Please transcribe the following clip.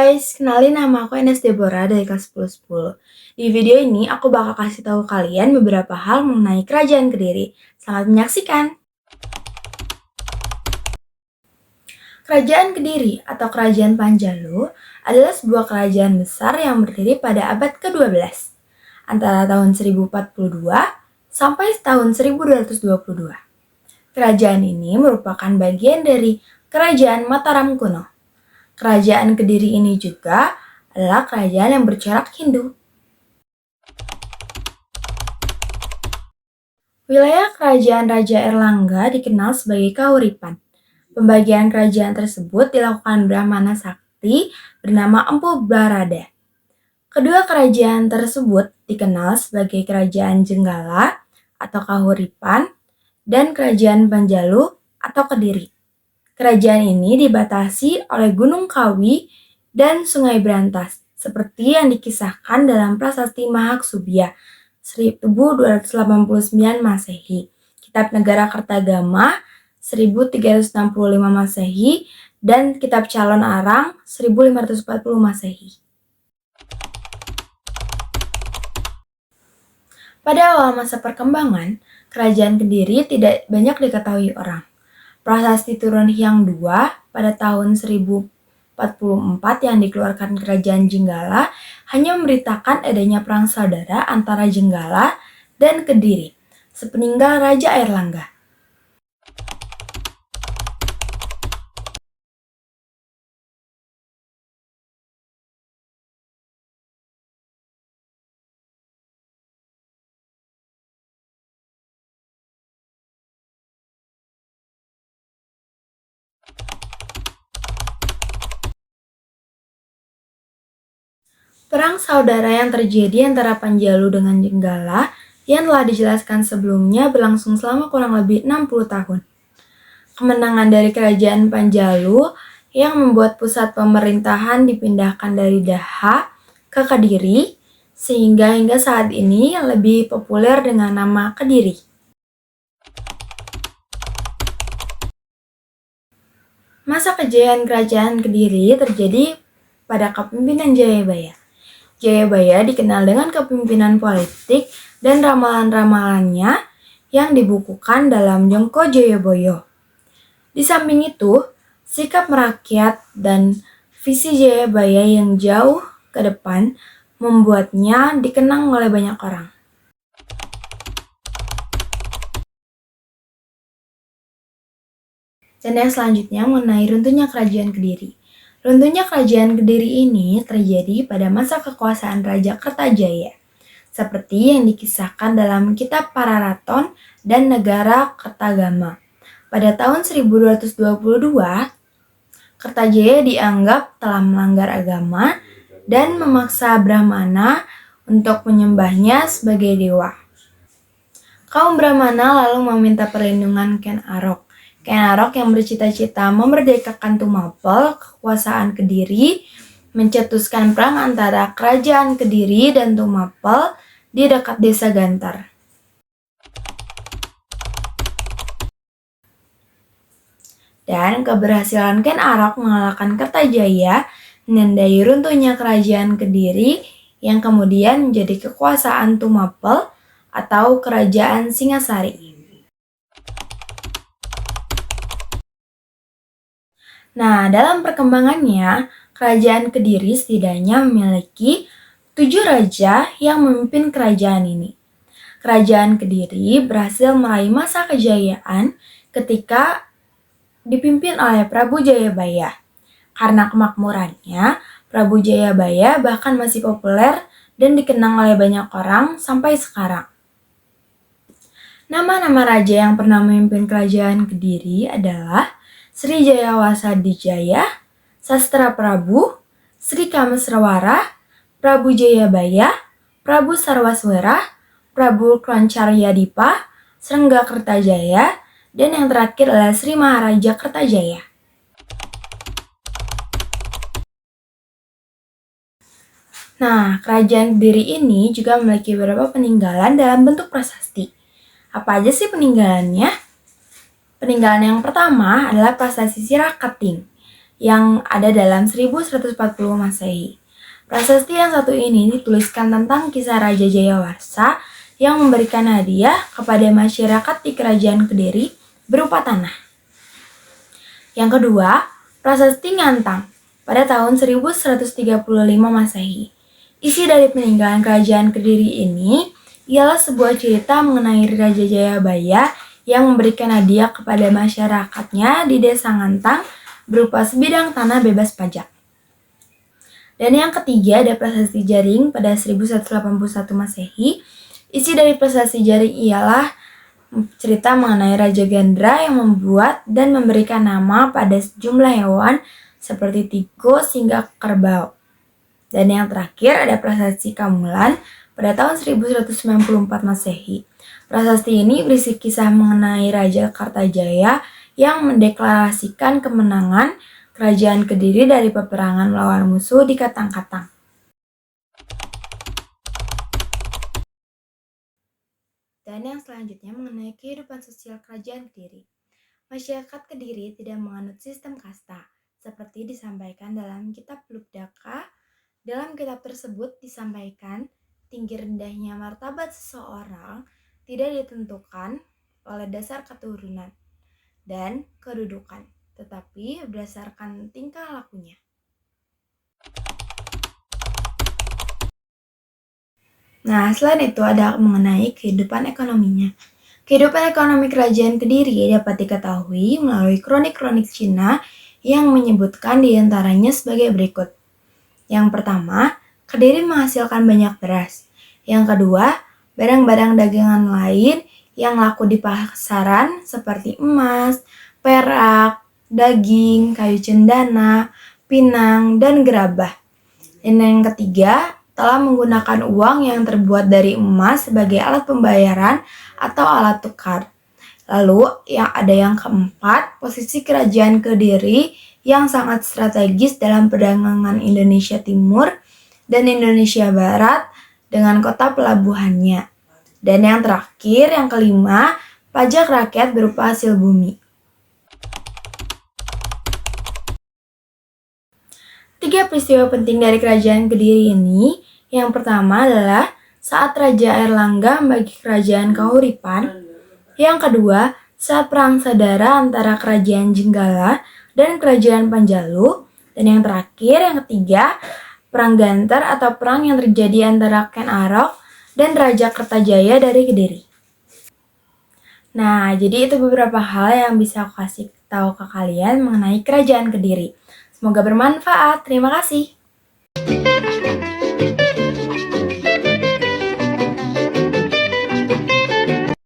guys, kenalin nama aku Enes Deborah dari kelas 1010. Di video ini aku bakal kasih tahu kalian beberapa hal mengenai Kerajaan Kediri. Selamat menyaksikan. Kerajaan Kediri atau Kerajaan Panjalu adalah sebuah kerajaan besar yang berdiri pada abad ke-12, antara tahun 1042 sampai tahun 1222. Kerajaan ini merupakan bagian dari Kerajaan Mataram kuno. Kerajaan Kediri ini juga adalah kerajaan yang bercorak Hindu. Wilayah kerajaan Raja Erlangga dikenal sebagai Kahuripan. Pembagian kerajaan tersebut dilakukan Brahmana Sakti bernama Empu Barada. Kedua kerajaan tersebut dikenal sebagai Kerajaan Jenggala atau Kahuripan dan Kerajaan Panjalu atau Kediri. Kerajaan ini dibatasi oleh Gunung Kawi dan Sungai Brantas, seperti yang dikisahkan dalam Prasasti Mahaksubya 1289 Masehi, Kitab Negara Kertagama 1365 Masehi, dan Kitab Calon Arang 1540 Masehi. Pada awal masa perkembangan, Kerajaan Kediri tidak banyak diketahui orang. Prasasti Turun Hyang II pada tahun 1044 yang dikeluarkan Kerajaan Jenggala hanya memberitakan adanya perang saudara antara Jenggala dan Kediri sepeninggal Raja Airlangga. Perang saudara yang terjadi antara Panjalu dengan Jenggala yang telah dijelaskan sebelumnya berlangsung selama kurang lebih 60 tahun. Kemenangan dari Kerajaan Panjalu yang membuat pusat pemerintahan dipindahkan dari Daha ke Kediri, sehingga hingga saat ini lebih populer dengan nama Kediri. Masa kejayaan Kerajaan Kediri terjadi pada kepemimpinan Jayabaya. Jayabaya dikenal dengan kepemimpinan politik dan ramalan-ramalannya yang dibukukan dalam Jongko Joyoboyo. Di samping itu, sikap merakyat dan visi Jayabaya yang jauh ke depan membuatnya dikenang oleh banyak orang. Dan yang selanjutnya mengenai runtuhnya Kerajaan Kediri. Runtuhnya Kerajaan Kediri ini terjadi pada masa kekuasaan Raja Kertajaya, seperti yang dikisahkan dalam Kitab Pararaton dan Negara Kertagama. Pada tahun 1222, Kertajaya dianggap telah melanggar agama dan memaksa Brahmana untuk menyembahnya sebagai dewa. Kaum Brahmana lalu meminta perlindungan Ken Arok. Ken Arok yang bercita-cita memerdekakan Tumapel, kekuasaan Kediri, mencetuskan perang antara Kerajaan Kediri dan Tumapel di dekat desa Gantar. Dan keberhasilan Ken Arok mengalahkan Kertajaya menandai runtuhnya Kerajaan Kediri yang kemudian menjadi kekuasaan Tumapel atau Kerajaan Singasari. Nah, dalam perkembangannya, Kerajaan Kediri setidaknya memiliki 7 raja yang memimpin kerajaan ini. Kerajaan Kediri berhasil meraih masa kejayaan ketika dipimpin oleh Prabu Jayabaya. Karena kemakmurannya, Prabu Jayabaya bahkan masih populer dan dikenang oleh banyak orang sampai sekarang. Nama-nama raja yang pernah memimpin Kerajaan Kediri adalah Sri Jayawasa Dijaya, Sastra Prabu, Sri Kamesrawara, Prabu Jayabaya, Prabu Sarwaswara, Prabu Klancaryadipa, Srengga Kertajaya, dan yang terakhir adalah Sri Maharaja Kertajaya. Nah, Kerajaan Kediri ini juga memiliki beberapa peninggalan dalam bentuk prasasti. Apa aja sih peninggalannya? Peninggalan yang pertama adalah prasasti Sirah Kating, yang ada dalam 1140 Masehi. Prasasti yang satu ini dituliskan tentang kisah Raja Jayawarsa yang memberikan hadiah kepada masyarakat di Kerajaan Kediri berupa tanah. Yang kedua, Prasasti Ngantang pada tahun 1135 Masehi. Isi dari peninggalan Kerajaan Kediri ini ialah sebuah cerita mengenai Raja Jayabaya yang memberikan hadiah kepada masyarakatnya di Desa Ngantang berupa sebidang tanah bebas pajak. Dan yang ketiga ada Prasasti Jaring pada 1181 Masehi. Isi dari Prasasti Jaring ialah cerita mengenai Raja Gandra yang membuat dan memberikan nama pada sejumlah hewan seperti tikus hingga kerbau. Dan yang terakhir ada Prasasti Kamulan pada tahun 1194 Masehi. Prasasti ini berisi kisah mengenai Raja Kartajaya yang mendeklarasikan kemenangan Kerajaan Kediri dari peperangan melawan musuh di Katang-Katang. Dan yang selanjutnya mengenai kehidupan sosial Kerajaan Kediri. Masyarakat Kediri tidak menganut sistem kasta, seperti disampaikan dalam kitab Lugdaka. Dalam kitab tersebut disampaikan tinggi rendahnya martabat seseorang tidak ditentukan oleh dasar keturunan dan kedudukan, tetapi berdasarkan tingkah lakunya. Nah, selain itu ada mengenai kehidupan ekonominya. Kehidupan ekonomi Kerajaan Kediri dapat diketahui melalui kronik-kronik Cina yang menyebutkan diantaranya sebagai berikut. Yang pertama, Kediri menghasilkan banyak beras. Yang kedua, barang-barang dagangan lain yang laku di pasaran seperti emas, perak, daging, kayu cendana, pinang, dan gerabah. Dan yang ketiga, telah menggunakan uang yang terbuat dari emas sebagai alat pembayaran atau alat tukar. Lalu yang keempat, posisi Kerajaan Kediri yang sangat strategis dalam perdagangan Indonesia Timur dan Indonesia Barat dengan kota pelabuhannya. Dan yang terakhir, yang kelima, pajak rakyat berupa hasil bumi. 3 peristiwa penting dari Kerajaan Kediri ini. Yang pertama adalah saat Raja Airlangga membagi Kerajaan Kahuripan. Yang kedua, saat perang saudara antara Kerajaan Jenggala dan Kerajaan Panjalu. Dan yang terakhir, yang ketiga, Perang Ganter atau perang yang terjadi antara Ken Arok dan Raja Kertajaya dari Kediri. Nah, jadi itu beberapa hal yang bisa aku kasih tahu ke kalian mengenai Kerajaan Kediri. Semoga bermanfaat. Terima kasih.